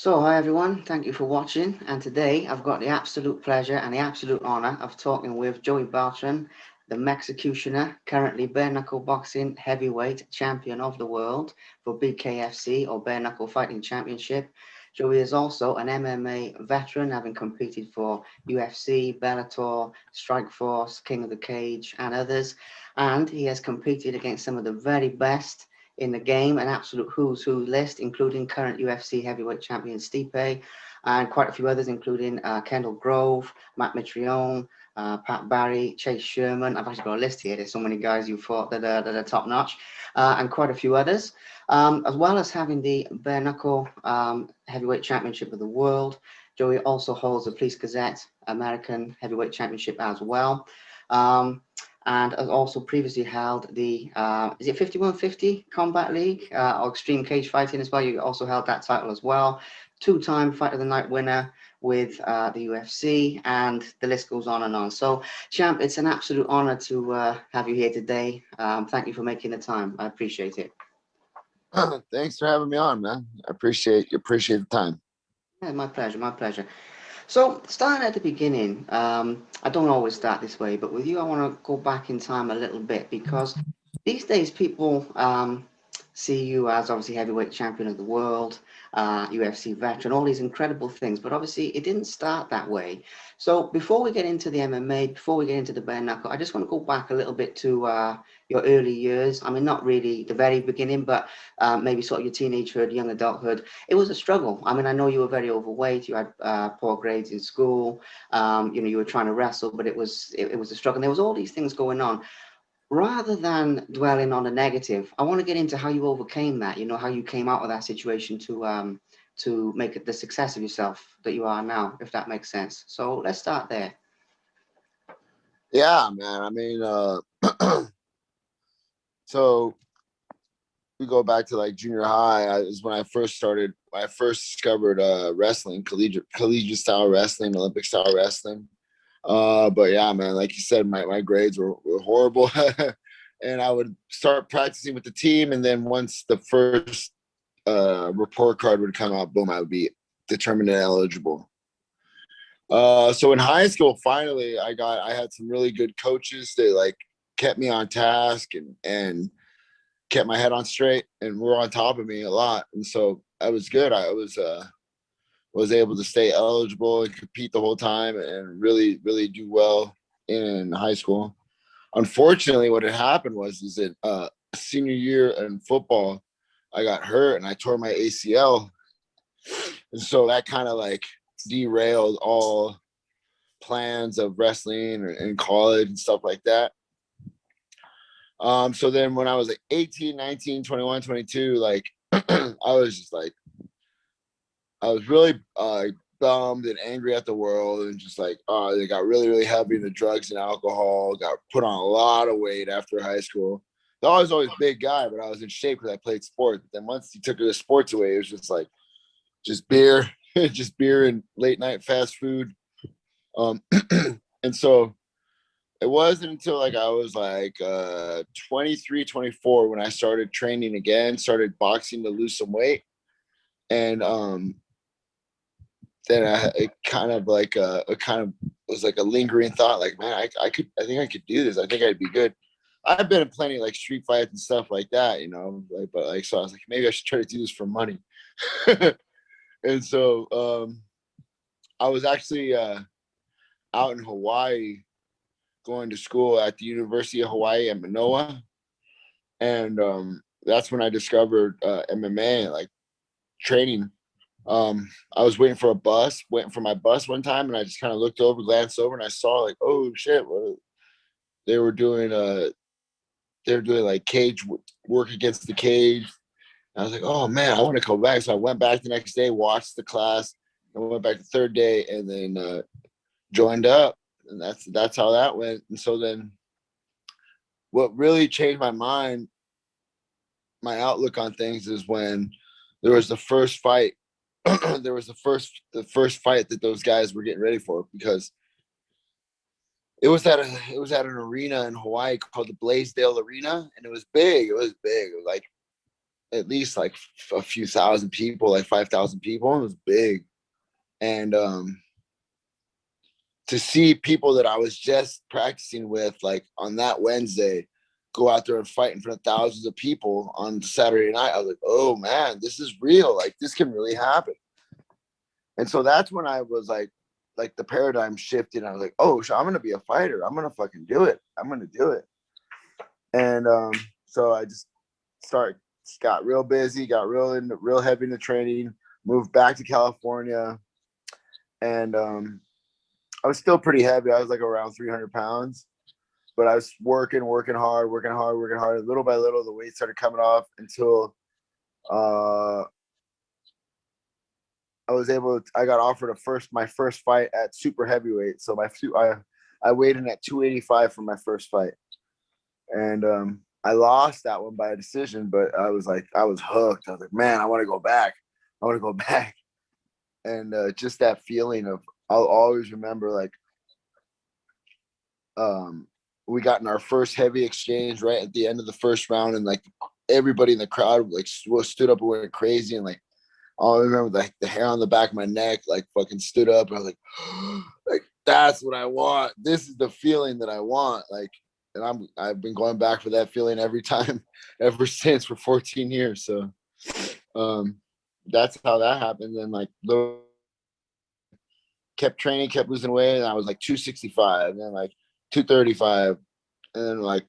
So, hi everyone, thank you for watching. And today I've got the absolute pleasure and the absolute honor of talking with Joey Beltran, the Mexicutioner, currently bare knuckle boxing heavyweight champion of the world for BKFC or Bare Knuckle Fighting Championship. Joey is also an MMA veteran, having competed for UFC, Bellator, Strikeforce, King of the Cage, and others. And he has competed against some of the very best in the game, an absolute who's who list, including current UFC heavyweight champion Stipe, and quite a few others, including Kendall Grove, Matt Mitrione, Pat Barry, Chase Sherman. I've actually got a list here. There's so many guys you fought that are top notch, and quite a few others. As well as having the bare knuckle heavyweight championship of the world, Joey also holds the Police Gazette American heavyweight championship as well. And has also previously held the is it 5150 Combat League or Extreme Cage Fighting as well. You also held that title as well. Two-time Fight of the Night winner with the UFC, and the list goes on and on. So, Champ, it's an absolute honor to have you here today. Thank you for making the time. I appreciate it. Thanks for having me on, man. I appreciate the time. Yeah, my pleasure, my pleasure. So, starting at the beginning, I don't always start this way, but with you, I want to go back in time a little bit because these days people see you as obviously heavyweight champion of the world, UFC veteran, all these incredible things, but obviously it didn't start that way. So, before we get into the MMA, before we get into the bare knuckle, I just want to go back a little bit to your early years. I mean, not really the very beginning, but maybe sort of your teenagehood, young adulthood. It was a struggle. I mean, I know you were very overweight. You had poor grades in school. You were trying to wrestle, but it was a struggle. And there was all these things going on. Rather than dwelling on the negative, I want to get into how you overcame that. How you came out of that situation to make it the success of yourself that you are now, if that makes sense. So let's start there. Yeah, man. I mean, so we go back to like junior high. Is when I first started. I first discovered wrestling, collegiate style wrestling, Olympic style wrestling. But yeah, man, like you said, my grades were horrible. And I would start practicing with the team, and then once the first report card would come out, boom, I would be determined and eligible. So in high school, finally, I had some really good coaches that like kept me on task and kept my head on straight and were on top of me a lot. And so I was good. I was able to stay eligible and compete the whole time and really do well in high school. Unfortunately, what had happened was is that senior year in football, I got hurt and I tore my ACL, and so that kind of like derailed all plans of wrestling and college and stuff like that. So then when I was like 18, 19, 21, 22, like I was just like, I was really bummed and angry at the world and just like, they got really heavy into drugs and alcohol, got put on a lot of weight after high school. I was always a big guy, but I was in shape because I played sports. But then once he took the sports away, it was just like, just beer, just beer and late night fast food. Um, and so it wasn't until like I was like 23, 24 when I started training again, started boxing to lose some weight. And then it kind of like it kind of was like a lingering thought, like, man, I think I could do this. I think I'd be good. I've been in plenty like street fights and stuff like that, like, but like, so I was like, maybe I should try to do this for money. And so I was actually out in Hawaii going to school at the University of Hawaii at Manoa. And that's when I discovered MMA, like training. I was waiting for my bus one time, and I just kind of looked over, glanced over, and I saw like, oh shit, they were doing. They were doing like cage work against the cage. And I was like, oh man, I want to go back. So I went back the next day, watched the class, and went back the third day, and then joined up, and that's how that went. And so then, what really changed my mind, my outlook on things, is when there was the first fight. There was the first fight that those guys were getting ready for, because it was at an arena in Hawaii called the Blaisdell Arena, and it was big. It was big. It was like at least like a few thousand people, like 5,000 people. It was big. And to see people that I was just practicing with, like on that Wednesday, go out there and fight in front of thousands of people on Saturday night, I was like, oh man, this is real. Like this can really happen. And so that's when I was like the paradigm shifted. I was like, oh, so I'm gonna be a fighter. I'm gonna fucking do it. I'm gonna do it. And so I just got real busy, got real heavy into training, moved back to California, and I was still pretty heavy. I was like around 300 pounds, but I was working hard. Little by little, the weight started coming off until I got offered my first fight at super heavyweight. So I weighed in at 285 for my first fight. And I lost that one by a decision, but I was hooked. I was like, man, I want to go back. And just that feeling of, I'll always remember, like, we got in our first heavy exchange right at the end of the first round, and like everybody in the crowd like stood up and went crazy, and like I remember like the hair on the back of my neck like fucking stood up, and I was like, like that's what I want. This is the feeling that I want. Like, and I've been going back for that feeling every time ever since for 14 years. So that's how that happened. And like kept training, kept losing weight, and I was like 265, and then like 235, and then like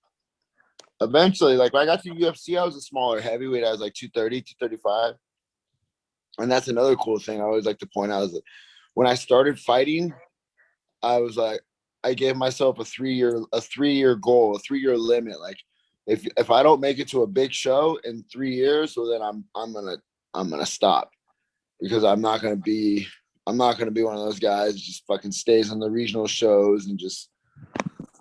eventually, like when I got to UFC, I was a smaller heavyweight. I was like 230, 235. And that's another cool thing I always like to point out is that when I started fighting, I was like, I gave myself a 3-year goal, a 3-year limit. Like if I don't make it to a big show in 3 years, so then I'm gonna stop, because I'm not gonna be one of those guys that just fucking stays on the regional shows and just,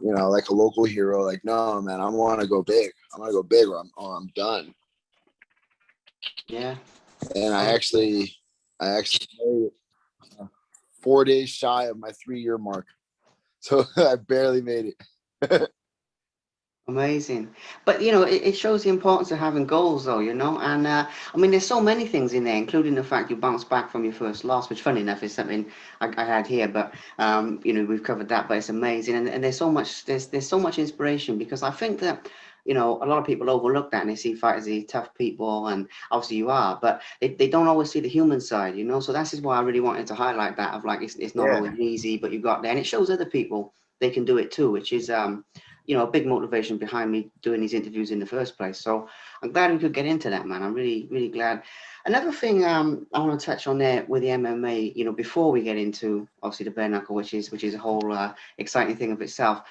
you know, like a local hero. Like, no, man, I want to go big. I want to go big, or I'm done. Yeah. And I actually made it 4 days shy of my 3-year mark. So I barely made it. Amazing. But you know, it shows the importance of having goals, though, you know. And I mean, there's so many things in there, including the fact you bounced back from your first loss, which, funny enough, is something I had here. But you know, we've covered that, but it's amazing. And there's so much inspiration, because I think that, you know, a lot of people overlook that, and they see fighters as tough people, and obviously you are, but they don't always see the human side, you know. So that's just why I really wanted to highlight that, of like, it's not Yeah. always easy, but you got there, and it shows other people they can do it too, which is you know, a big motivation behind me doing these interviews in the first place. So I'm glad we could get into that, man. I'm really, really glad. Another thing I want to touch on there with the MMA, you know, before we get into obviously the bare knuckle, which is a whole exciting thing of itself.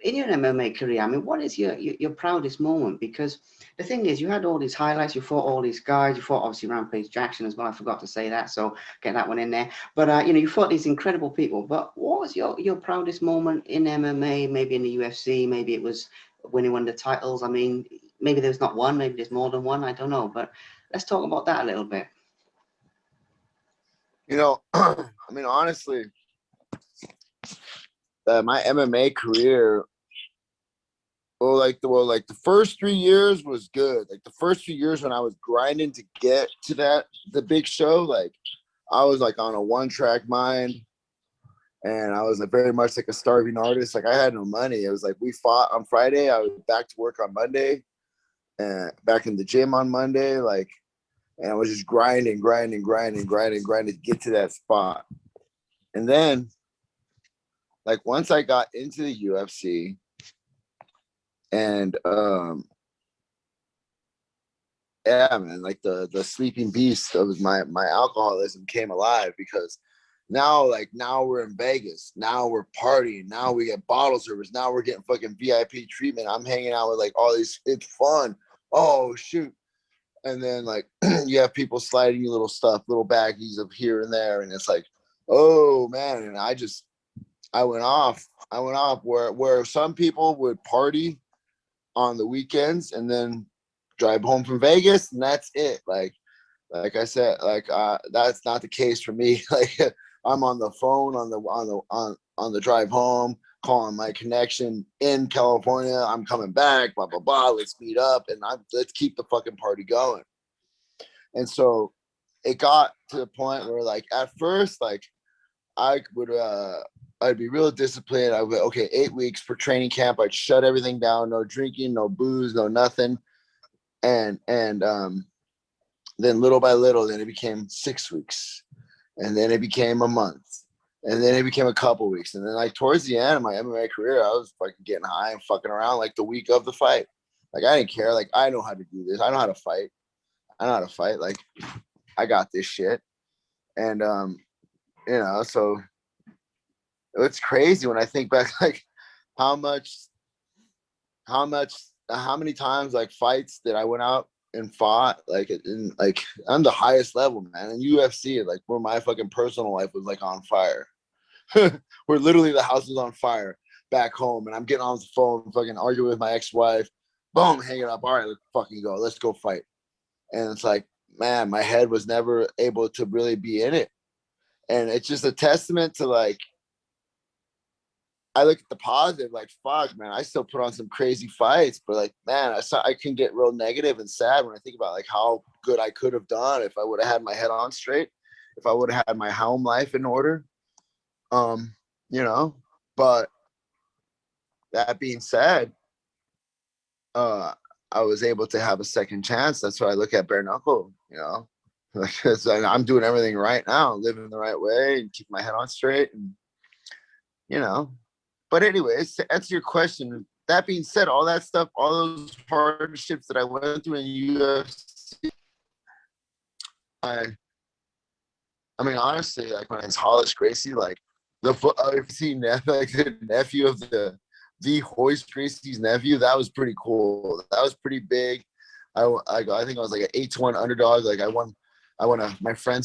In your MMA career, I mean, what is your proudest moment? Because the thing is, you had all these highlights, you fought all these guys, you fought obviously Rampage Jackson as well. I forgot to say that, so get that one in there. But you know, you fought these incredible people. But what was your proudest moment in MMA? Maybe in the UFC, maybe it was winning one of the titles. I mean, maybe there's not one, maybe there's more than one. I don't know. But let's talk about that a little bit. You know, I mean, honestly, my MMA career, like the first 3 years was good. Like the first few years when I was grinding to get to the big show, like I was like on a one-track mind, and I was like very much like a starving artist. Like I had no money. It was like we fought on Friday, I was back to work on Monday, and back in the gym on Monday, like, and I was just grinding to get to that spot. And then, like, once I got into the UFC, and yeah, man, like the sleeping beast of my alcoholism came alive, because now we're in Vegas. Now we're partying. Now we get bottle service. Now we're getting fucking VIP treatment. I'm hanging out with like all these. It's fun. Oh shoot. And then like you have people sliding you little stuff, little baggies of here and there, and it's like, oh man. And I went off. Where some people would party on the weekends and then drive home from Vegas, and that's it. Like I said, like that's not the case for me. Like I'm on the phone on the drive home, calling my connection in California. I'm coming back, blah blah blah. Let's meet up, and let's keep the fucking party going. And so it got to the point where like at first, like I would I'd be real disciplined. I would okay, 8 weeks for training camp. I'd shut everything down, no drinking, no booze, no nothing. And then little by little, then it became 6 weeks. And then it became a month. And then it became a couple weeks. And then like towards the end of my MMA career, I was fucking getting high and fucking around like the week of the fight. Like I didn't care. Like I know how to do this. I know how to fight. I know how to fight. Like I got this shit. And so it's crazy when I think back like how many times like fights that I went out and fought like in like I'm the highest level, man. In UFC, like where my fucking personal life was like on fire. Where literally the house was on fire back home, and I'm getting on the phone, fucking arguing with my ex-wife. Boom, hanging up. All right, let's fucking go. Let's go fight. And it's like, man, my head was never able to really be in it. And it's just a testament to like, I look at the positive, like, fuck, man, I still put on some crazy fights, but like, man, I can get real negative and sad when I think about like how good I could have done if I would have had my head on straight, if I would have had my home life in order. You know, but that being said, I was able to have a second chance. That's why I look at bare knuckle, you know, like I'm doing everything right now, living the right way and keep my head on straight, and you know. But anyways, to answer your question, that being said, all that stuff, all those hardships that I went through in UFC, I mean, honestly, like when it's Hollis Gracie, like I've seen like the nephew of the Hoist Gracie's nephew. That was pretty cool. That was pretty big. I think I was like an 8-1 underdog. Like I won my friend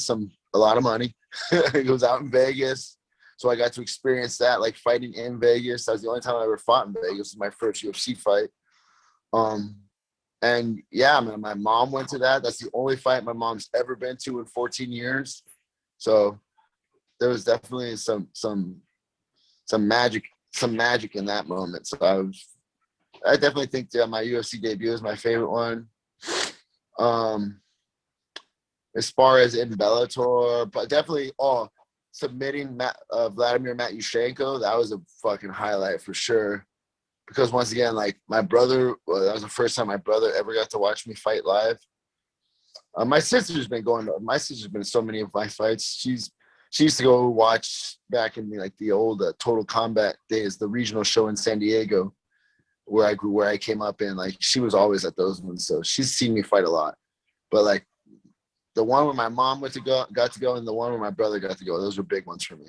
a lot of money. It was out in Vegas. So I got to experience that, like fighting in Vegas. That was the only time I ever fought in Vegas. It was my first UFC fight. And yeah, man, my mom went to that. That's the only fight my mom's ever been to in 14 years. So there was definitely some magic in that moment. So I definitely think that my UFC debut is my favorite one. As far as in Bellator, but definitely submitting Vladimir Matyushenko, that was a fucking highlight for sure. Because once again, like my brother, that was the first time my brother ever got to watch me fight live. My sister's been so many of my fights. She used to go watch back in the old Total Combat days, the regional show in San Diego, where I came up in. Like she was always at those ones, so she's seen me fight a lot. But like the one where my mom got to go, and the one where my brother got to go, those were big ones for me.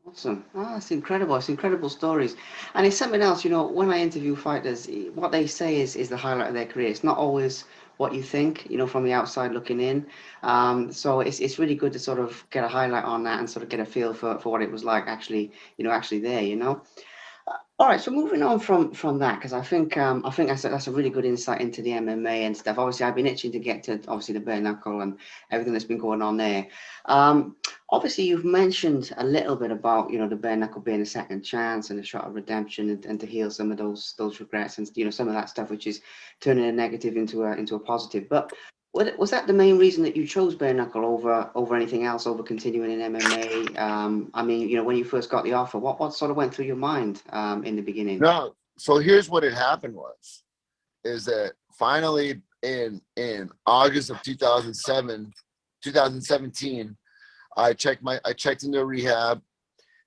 Awesome. Oh, that's incredible. It's incredible stories. And it's something else, when I interview fighters, what they say is the highlight of their career. It's not always what you think, from the outside looking in. So it's really good to sort of get a highlight on that and sort of get a feel for what it was like actually there. All right, so moving on from that, because I think that's a really good insight into the MMA and stuff. Obviously, I've been itching to get to obviously the bare knuckle and everything that's been going on there. Obviously, you've mentioned a little bit about the bare knuckle being a second chance and a shot of redemption and to heal some of those regrets and some of that stuff which is turning a negative into a positive. But was that the main reason that you chose bare knuckle over anything else, over continuing in MMA? I mean, when you first got the offer, what sort of went through your mind in the beginning? No, so here's what had happened is that finally in August of 2017, I checked into rehab,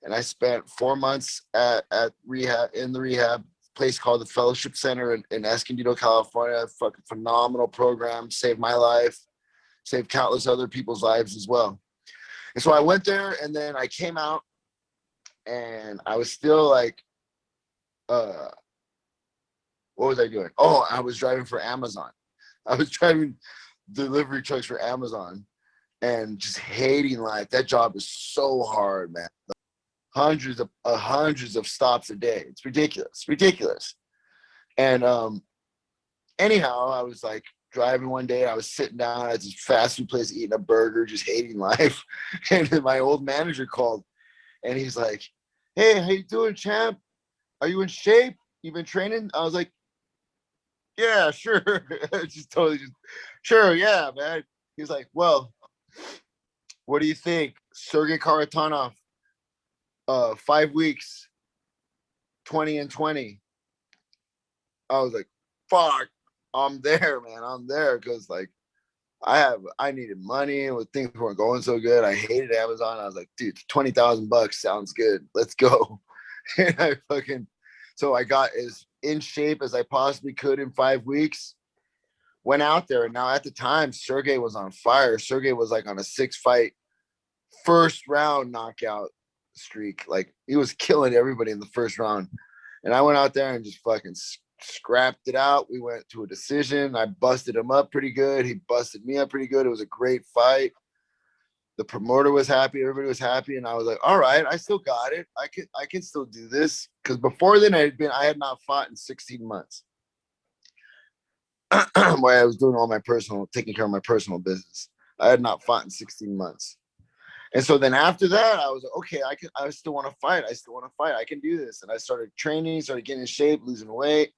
and I spent 4 months at rehab, in the rehab place called the Fellowship Center in Escondido, California. Fucking phenomenal program, saved my life, saved countless other people's lives as well. And so I went there, and then I came out, and I was still like, what was I doing? Oh, I was driving for Amazon. I was driving delivery trucks for Amazon and just hating life. That job is so hard, man. Hundreds of stops a day. It's ridiculous. And anyhow, I was like driving one day. I was sitting down at this fast food place eating a burger, just hating life. And then my old manager called, and he's like, "Hey, how you doing, champ? Are you in shape? You been training?" I was like, yeah, sure. Just totally just sure, yeah, man. He was like, well, what do you think? Sergey Karatanov, 5 weeks, 20 and 20. I was like, fuck, I'm there, man. I'm there because like I needed money and things weren't going so good. I hated Amazon. I was like, dude, $20,000 sounds good. Let's go. And I fucking so I got as in shape as I possibly could in 5 weeks. Went out there, and now at the time, Sergey was on fire. Sergey was like on a 6 fight first round knockout streak. Like he was killing everybody in the first round. And I went out there and just fucking scrapped it out. We went to a decision. I busted him up pretty good. He busted me up pretty good. It was a great fight. The promoter was happy. Everybody was happy. And I was like, all right, I still got it. I can still do this. Because before then I had not fought in 16 months. Where I was doing all my personal, taking care of my personal business. I had not fought in 16 months. And so then after that, I was like, okay, I still want to fight. I still want to fight. I can do this. And I started training, started getting in shape, losing weight.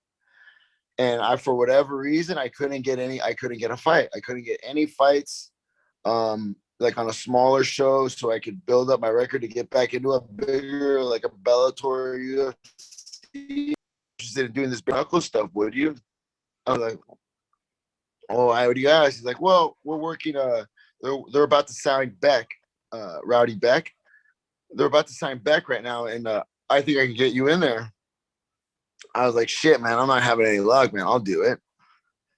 And for whatever reason, I couldn't get a fight. I couldn't get any fights, like on a smaller show, so I could build up my record to get back into a bigger, like a Bellator UFC. Interested in doing this knuckle stuff, would you? I was like, oh, I would you guys. He's like, well, we're working. They're about to sign Beck, Rowdy Beck. They're about to sign Beck right now, and I think I can get you in there. I was like, shit, man, I'm not having any luck, man. I'll do it.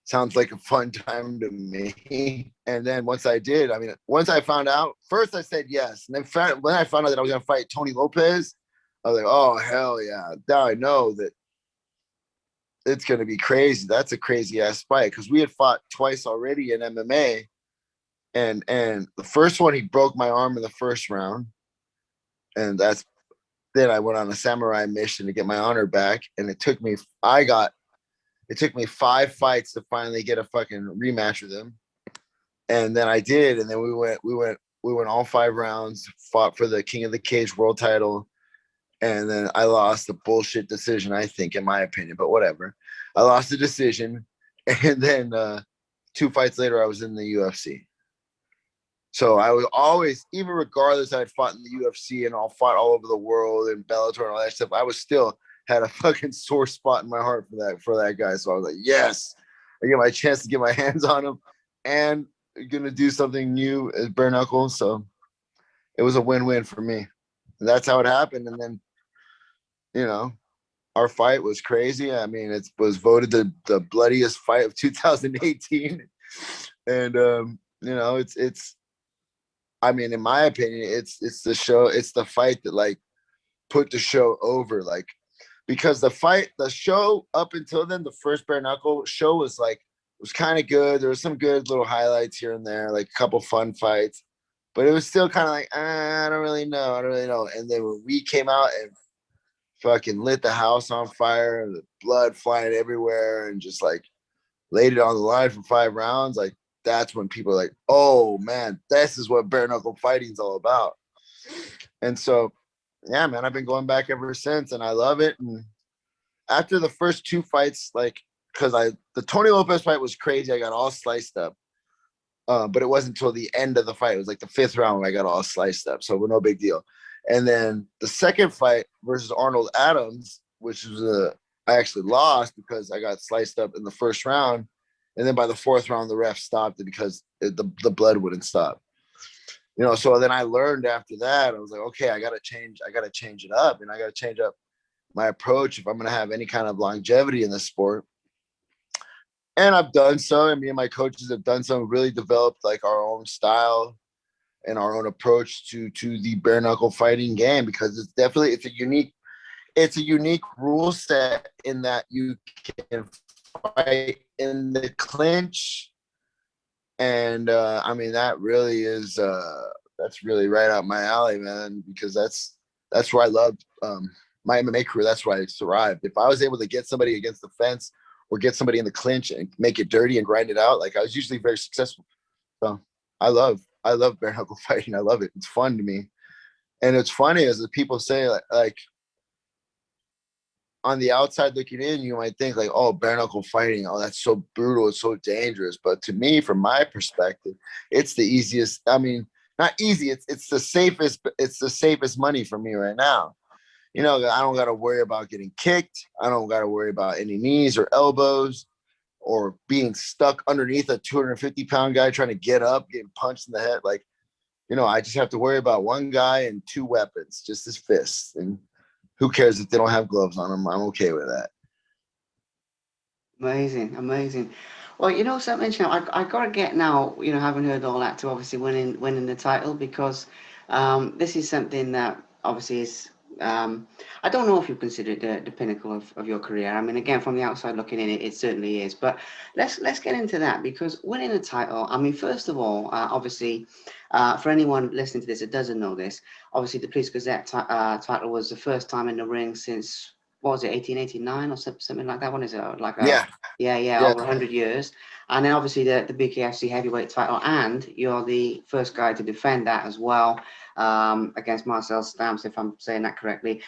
Sounds like a fun time to me. And then once I did, I mean, once I found out, first I said yes. And then when I found out that I was going to fight Tony Lopez, I was like, oh, hell yeah. Now I know that it's going to be crazy. That's a crazy ass fight because we had fought twice already in MMA. And the first one, he broke my arm in the first round. And then I went on a samurai mission to get my honor back. And it took me 5 fights to finally get a fucking rematch with him. And then I did. And then we went all 5 rounds, fought for the King of the Cage world title. And then I lost the bullshit decision, I think, in my opinion, but whatever. I lost the decision. And then 2 fights later, I was in the UFC. So I was always, even regardless, I'd fought in the UFC and all fought all over the world and Bellator and all that stuff. I was still had a fucking sore spot in my heart for that guy. So I was like, yes, I get my chance to get my hands on him and gonna do something new as bare knuckle. So it was a win-win for me. And that's how it happened. And then, you know, our fight was crazy. I mean, it was voted the bloodiest fight of 2018. And you know, it's I mean, in my opinion, it's the fight that like put the show over, like because the show up until then, the first bare knuckle show was kind of good. There was some good little highlights here and there, like a couple fun fights, but it was still kind of like I don't really know. And then when we came out and fucking lit the house on fire, and the blood flying everywhere, and just like laid it on the line for 5 rounds, like that's when people are like, oh man, this is what bare knuckle fighting is all about. And so, yeah, man, I've been going back ever since, and I love it. And after the first 2 fights, like, because the Tony Lopez fight was crazy, I got all sliced up. But it wasn't until the end of the fight. It was like the 5th round when I got all sliced up, so no big deal. And then the second fight versus Arnold Adams, which was I actually lost because I got sliced up in the first round, and then by the 4th round, the ref stopped it because the blood wouldn't stop. You know, so then I learned after that. I was like, okay, I gotta change it up, and I gotta change up my approach if I'm gonna have any kind of longevity in the sport. And I've done so, and me and my coaches have done so. Really developed like our own style and our own approach to the bare knuckle fighting game because it's a unique rule set in that you can fight in the clinch. And I mean that really is that's really right up my alley, man, because that's where I loved my MMA career. That's where I survived. If I was able to get somebody against the fence or get somebody in the clinch and make it dirty and grind it out, like I was usually very successful. So I love bare knuckle fighting. I love it. It's fun to me. And it's funny as the people say like on the outside looking in, you might think like, oh, bare knuckle fighting, oh, that's so brutal, it's so dangerous. But to me, from my perspective, it's the easiest. I mean, not easy. It's the safest. It's the safest money for me right now. You know, I don't got to worry about getting kicked. I don't got to worry about any knees or elbows or being stuck underneath a 250-pound guy trying to get up, getting punched in the head. Like, you know, I just have to worry about one guy and two weapons, just his fists. And who cares if they don't have gloves on them? I'm okay with that. Amazing, amazing. Well, you know something, I gotta get now, having heard all that, to obviously winning the title, because this is something that obviously is, I don't know if you consider it the pinnacle of your career. I mean, again, from the outside looking in, it certainly is. But let's get into that, because winning a title, I mean, first of all, obviously, for anyone listening to this that doesn't know this, obviously the Police Gazette title was the first time in the ring since, what was it, 1889 or something like that? What is it? Like a Yeah, yeah, yeah, over 100 years. And then obviously the BKFC heavyweight title, and you're the first guy to defend that as well, against Marcel Stamps, if I'm saying that correctly,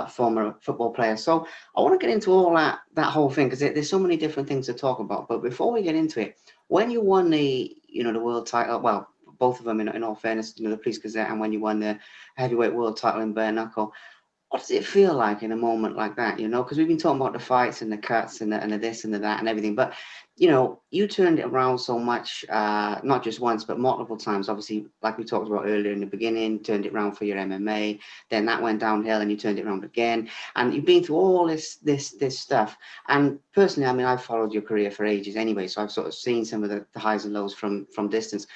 former football player. So I want to get into all that whole thing, because there's so many different things to talk about. But before we get into it, when you won the world title, well, both of them in all fairness, the Police Gazette, and when you won the heavyweight world title in bare knuckle, what does it feel like in a moment like that? Because we've been talking about the fights and the cuts and the this and the that and everything, but you turned it around so much, not just once but multiple times. Obviously, like we talked about earlier in the beginning, turned it around for your MMA. Then that went downhill, and you turned it around again. And you've been through all this stuff. And personally, I mean, I've followed your career for ages anyway, so I've sort of seen some of the highs and lows from distance.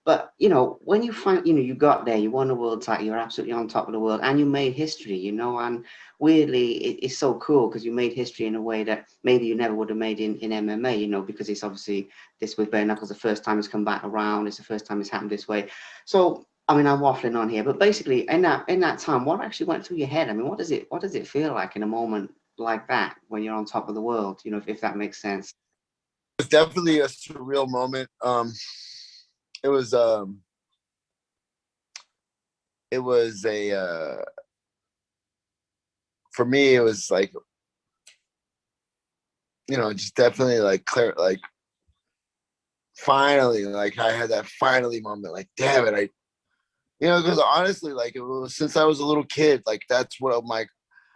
But when you find, you got there, you won the world title, you're absolutely on top of the world, and you made history, and weirdly, it's so cool, because you made history in a way that maybe you never would have made in MMA, because it's obviously this with bare knuckles, the first time it's come back around, it's the first time it's happened this way. So, I mean, I'm waffling on here, but basically, in that time, what actually went through your head? I mean, what does it feel like in a moment like that when you're on top of the world? If that makes sense. it's definitely a surreal moment. It was it was a for me, it was like, just definitely like clear, like finally, like I had that finally moment, like damn it, because honestly, like it was since I was a little kid, like that's what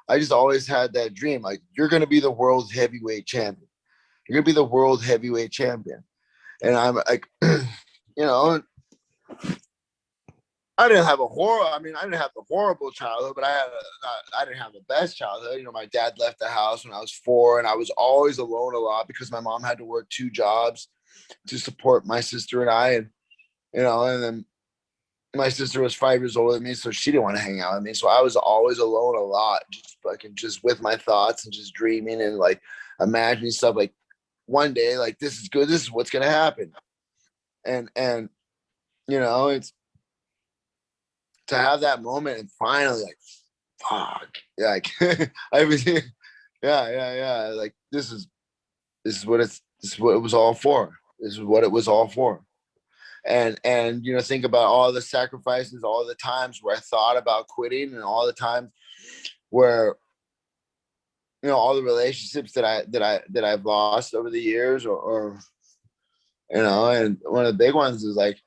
I just always had that dream, like you're gonna be the world heavyweight champion, you're gonna be the world heavyweight champion, and I'm like, I didn't have I didn't have the horrible childhood, but I didn't have the best childhood. My dad left the house when I was 4, and I was always alone a lot because my mom had to work 2 jobs to support my sister and I, and then my sister was 5 years older than me, so she didn't want to hang out with me. So I was always alone a lot, just with my thoughts and just dreaming and like imagining stuff. Like one day, like this is good. This is what's gonna happen, and it's to have that moment and finally like, fuck, like I was, yeah. Like this is what it was all for. This is what it was all for. And think about all the sacrifices, all the times where I thought about quitting, and all the times where all the relationships that I've lost over the years, or and one of the big ones is like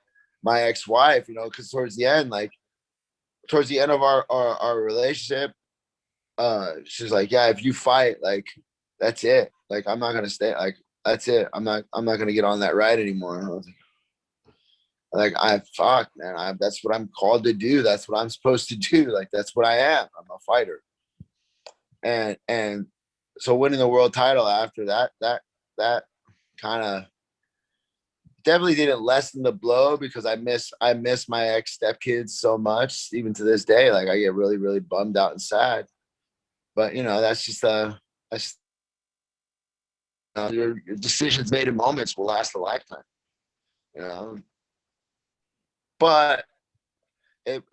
my ex-wife, because towards the end of our relationship, she's like, yeah, if you fight, like that's it, like I'm not gonna stay, like that's it, I'm not gonna get on that ride anymore. And I was I fuck, man, that's what I'm called to do, that's what I'm supposed to do, like that's what I am, I'm a fighter. And so winning the world title after that kind of definitely didn't lessen the blow, because I miss my ex stepkids so much, even to this day. Like I get really, really bummed out and sad. But that's your decisions made in moments will last a lifetime. You know, but it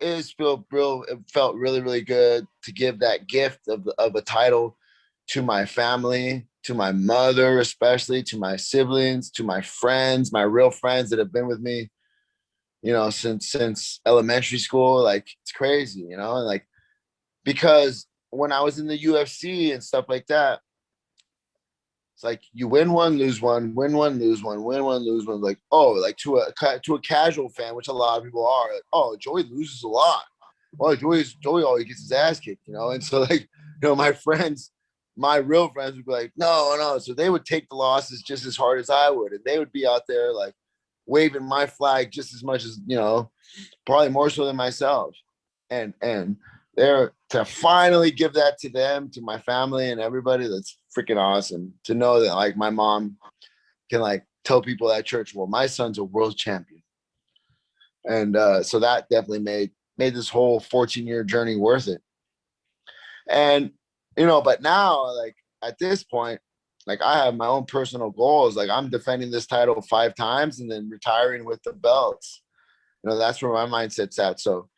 felt really, really good to give that gift of a title to my family, to my mother, especially to my siblings, to my friends, my real friends that have been with me, since elementary school. Like it's crazy, and like, because when I was in the UFC and stuff like that, it's like you win one, lose one, win one, lose one, win one, lose one. Like, oh, like to a casual fan, which a lot of people are, like, oh, Joey loses a lot. Well, Joey always gets his ass kicked, you know. And so, like, my friends, my real friends would be like, no, no. So they would take the losses just as hard as I would, and they would be out there like waving my flag just as much as, probably more so than myself. And they're to finally give that to them, to my family and everybody. That's freaking awesome to know that like my mom can like tell people at church, well, my son's a world champion. And so that definitely made this whole 14-year journey worth it. And but now, like at this point, like I have my own personal goals. Like I'm defending this title 5 times and then retiring with the belts. That's where my mindset's at. So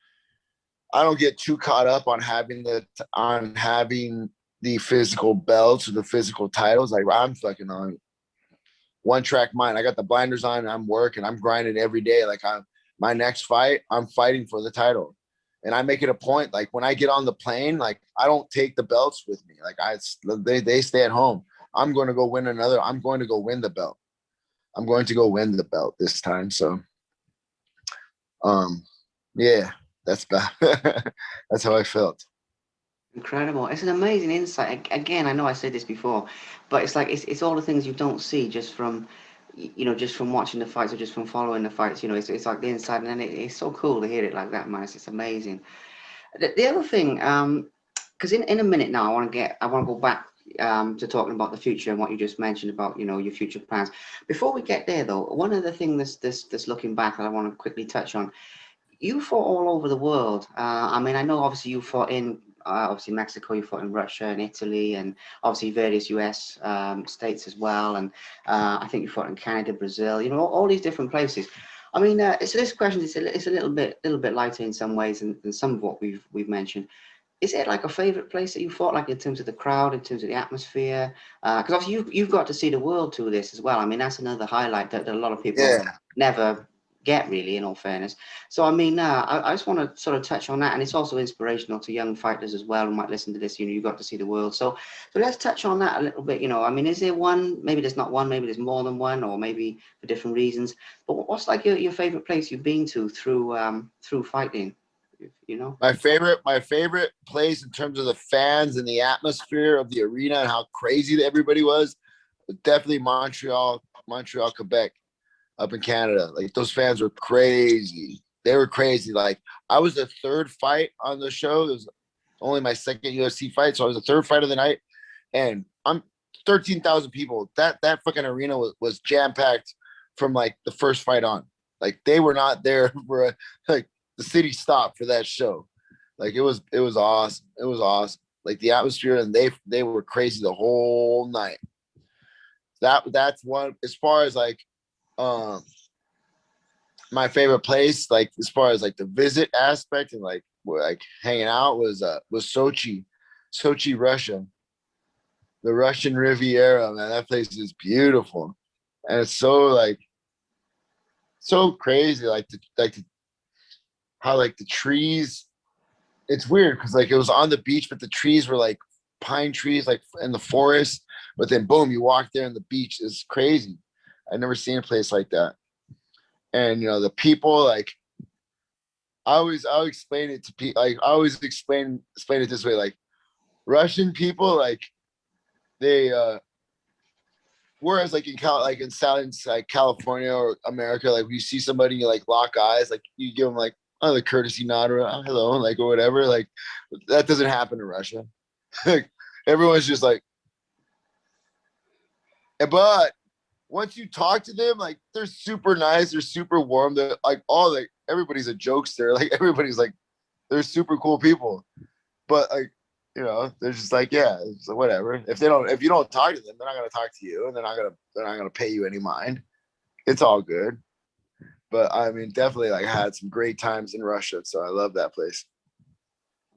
I don't get too caught up on having the physical belts or the physical titles. Like I'm fucking on one track mind. I got the blinders on and I'm working. I'm grinding every day. Like my next fight, I'm fighting for the title. And I make it a point, like when I get on the plane, like I don't take the belts with me. Like they stay at home. I'm going to go win I'm going to go win the belt. I'm going to go win the belt this time. So, yeah, that's that's how I felt. Incredible. It's an amazing insight. Again, I know I said this before, but it's like it's all the things you don't see just from just from watching the fights or just from following the fights. It's like the inside, and then it's so cool to hear it like that, man. It's amazing. The other thing, because in a minute now, I want to go back to talking about the future and what you just mentioned about your future plans. Before we get there, though, one of the things this looking back that I want to quickly touch on. You fought all over the world. I mean, I know obviously you fought in obviously Mexico, you fought in Russia and Italy, and obviously various US states as well. And I think you fought in Canada, Brazil. All these different places. I mean, so this question is it's a little bit lighter in some ways than some of what we've mentioned. Is it like a favorite place that you fought, like in terms of the crowd, in terms of the atmosphere? Because obviously you've got to see the world through this as well. I mean, that's another highlight that a lot of people Yeah. never get, really, in all fairness. So I mean, I just want to sort of touch on that, and it's also inspirational to young fighters as well who might listen to this. You got to see the world. So let's touch on that a little bit. I mean, is there one? Maybe there's not one. Maybe there's more than one, or maybe for different reasons. But what's like your favorite place you've been to through fighting? My favorite place in terms of the fans and the atmosphere of the arena and how crazy everybody was definitely Montreal, Quebec, up in Canada. Like those fans were crazy. They were crazy. Like I was the third fight on the show. It was only my second UFC fight, so I was the third fight of the night, and I'm 13,000 people. That fucking arena was jam packed from like the first fight on. Like they were not there for like the city stopped for that show. Like it was awesome. It was awesome. Like the atmosphere, and they were crazy the whole night. That's one. As far as like um my favorite place, like as far as like the visit aspect and like hanging out was Sochi, Russia. The Russian Riviera, man. That place is beautiful. And it's so crazy. How like the trees, it's weird because like it was on the beach, but the trees were like pine trees, like in the forest. But then boom, you walk there and the beach is crazy. I've never seen a place like that. And the people, like I always explain it to people. Like I always explain it this way: like Russian people, like they whereas like like in Southern like California or America, like you see somebody, you like lock eyes, like you give them like the courtesy nod or hello, like or whatever. Like that doesn't happen in Russia. Like everyone's just like, but once you talk to them, like they're super nice, they're super warm. They're like everybody's a jokester. Like everybody's like they're super cool people. But like, they're just like, yeah, it's like, whatever. If you don't talk to them, they're not gonna talk to you, and they're not gonna pay you any mind. It's all good. But I mean, definitely like I had some great times in Russia, so I love that place.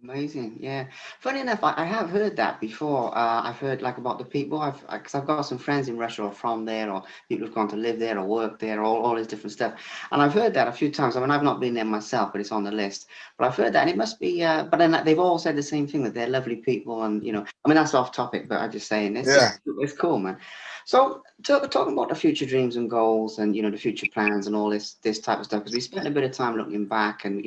Amazing, yeah. Funny enough, I have heard that before. I've heard like about the people. Because I've got some friends in Russia or from there, or people who've gone to live there or work there, all this different stuff. And I've heard that a few times. I mean, I've not been there myself, but it's on the list. But I've heard that, and it must be. But then they've all said the same thing, that they're lovely people, and I mean, that's off topic, but I'm just saying Yeah. it's cool, man. So talking about the future dreams and goals, and the future plans and all this type of stuff, because we spent a bit of time looking back, and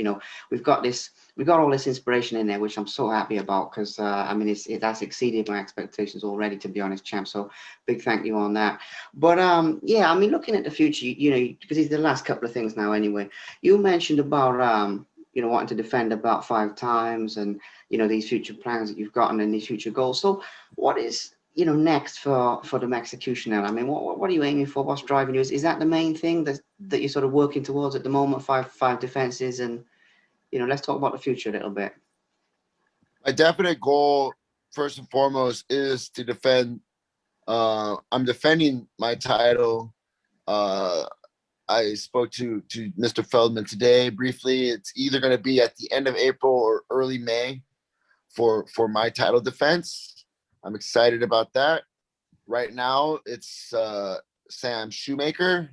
we've got this. We got all this inspiration in there, which I'm so happy about because I mean that's exceeded my expectations already, to be honest, champ. So big thank you on that. But yeah, I mean looking at the future, because it's the last couple of things now anyway. You mentioned about wanting to defend about 5 times, and these future plans that you've gotten and these future goals. So what is next for the executioner? I mean, what are you aiming for? What's driving you? Is that the main thing that you're sort of working towards at the moment? Five defenses and let's talk about the future a little bit. My definite goal, first and foremost, is to defend. I'm defending my title. Uh, I spoke to Mr. Feldman today briefly. It's either going to be at the end of April or early May for my title defense. I'm excited about that. Right now, it's Sam Shoemaker,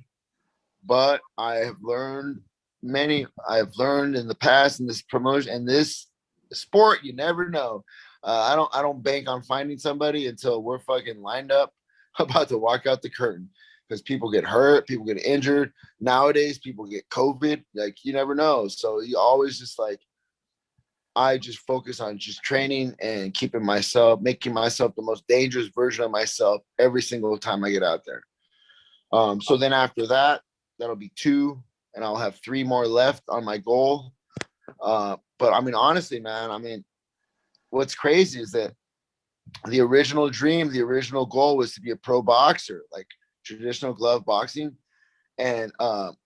but I've learned in the past in this promotion and this sport, you never know. I don't bank on finding somebody until we're fucking lined up about to walk out the curtain, because people get hurt, people get injured nowadays, people get COVID, like you never know. So you always just like, I just focus on just training and making myself the most dangerous version of myself every single time I get out there. So then after that, that'll be two, and I'll have three more left on my goal. But I mean, honestly, man, I mean, what's crazy is that the original dream, the original goal was to be a pro boxer, like traditional glove boxing. And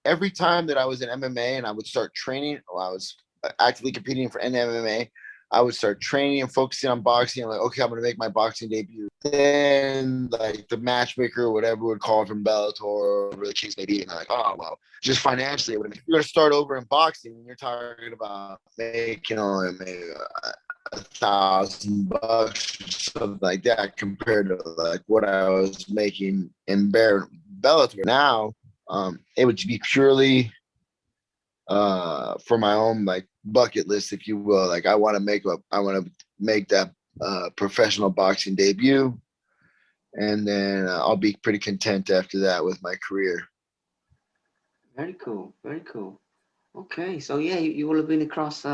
every time that I was in MMA and I would start training, while I was actively competing for MMA, I would start training and focusing on boxing. I'm like, okay, I'm going to make my boxing debut. Then, like, the matchmaker or whatever would call from Bellator or whatever the case may be. And I'm like, oh, well, just financially, if you're going to start over in boxing, you're talking about making only maybe $1,000 or something like that compared to like what I was making in Bellator. Now, it would be purely for my own like bucket list, if you will. Like I want to make that professional boxing debut, and then I'll be pretty content after that with my career. Very cool. Very cool. Okay, so yeah, you will have been across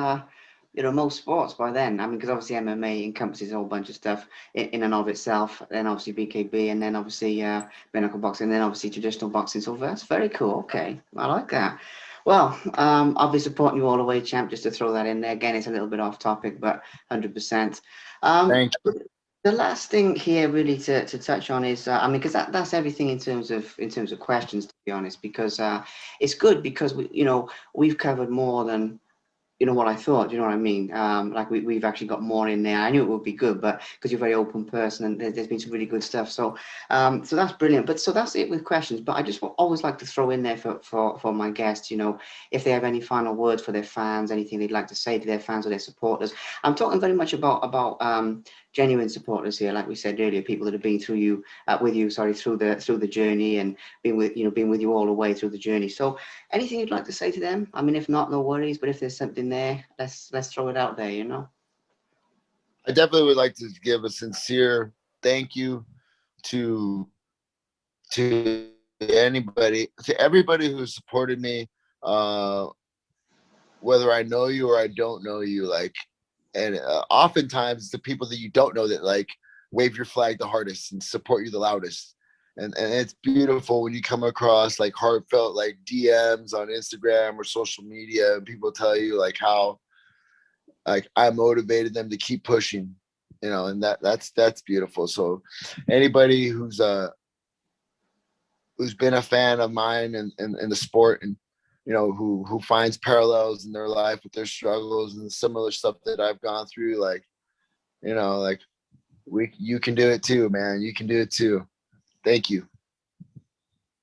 most sports by then. I mean, because obviously MMA encompasses a whole bunch of stuff in and of itself. Then obviously BKB, and then obviously bare knuckle boxing, and then obviously traditional boxing. So that's very cool. Okay, I like that. Well, I'll be supporting you all the way, champ. Just to throw that in there. Again, it's a little bit off topic, but 100%. Um, Thank you. the last thing here really to touch on is I mean because that's everything in terms of questions, to be honest, because it's good because we've covered more than what I thought. You know what I mean? Like we've actually got more in there. I knew it would be good, but because you're a very open person, and there's been some really good stuff. So that's brilliant. But so that's it with questions. But I just always like to throw in there for my guests, if they have any final words for their fans, anything they'd like to say to their fans or their supporters. I'm talking very much about genuine supporters here, like we said earlier, people that have been through you with you, sorry, through the journey, and been with you all the way through the journey. So anything you'd like to say to them? I mean, if not, no worries. But if there's something there, let's throw it out there. I definitely would like to give a sincere thank you to to everybody who supported me, uh, whether I know you or I don't know you. Like, and oftentimes it's the people that you don't know that like wave your flag the hardest and support you the loudest. And it's beautiful when you come across like heartfelt like DMs on Instagram or social media, and people tell you like how like I motivated them to keep pushing, and that's beautiful. So anybody who's been a fan of mine and the sport, and who finds parallels in their life with their struggles and similar stuff that I've gone through, like, like you can do it too, man. You can do it too. Thank you.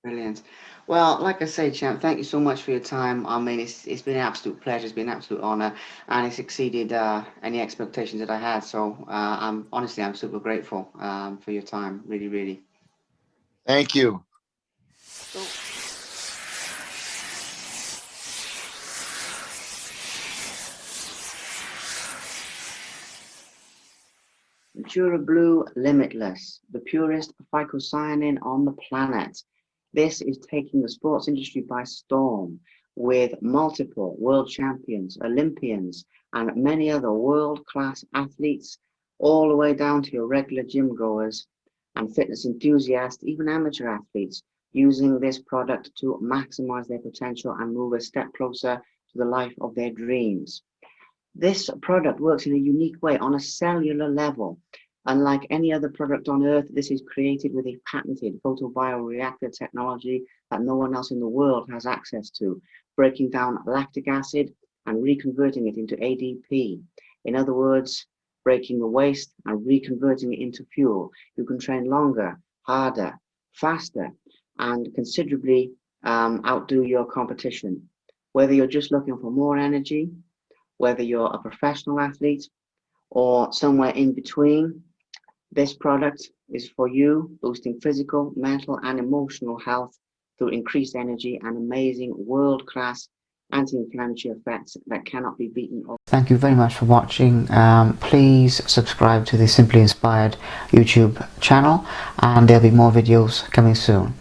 Brilliant. Well, like I say, champ, thank you so much for your time. I mean, it's been an absolute pleasure. It's been an absolute honor, and it's exceeded any expectations that I had. So I'm super grateful for your time. Really, really. Thank you. So, Pure Blue Limitless, the purest phycocyanin on the planet. This is taking the sports industry by storm with multiple world champions, Olympians, and many other world class athletes, all the way down to your regular gym goers and fitness enthusiasts, even amateur athletes, using this product to maximize their potential and move a step closer to the life of their dreams. This product works in a unique way on a cellular level. Unlike any other product on Earth, this is created with a patented photobioreactor technology that no one else in the world has access to, breaking down lactic acid and reconverting it into ADP. In other words, breaking the waste and reconverting it into fuel. You can train longer, harder, faster, and considerably outdo your competition. Whether you're just looking for more energy, whether you're a professional athlete or somewhere in between, this product is for you, boosting physical, mental, and emotional health through increased energy and amazing world-class anti-inflammatory effects that cannot be beaten. Thank you very much for watching. Please subscribe to the Simply Inspired YouTube channel, and there'll be more videos coming soon.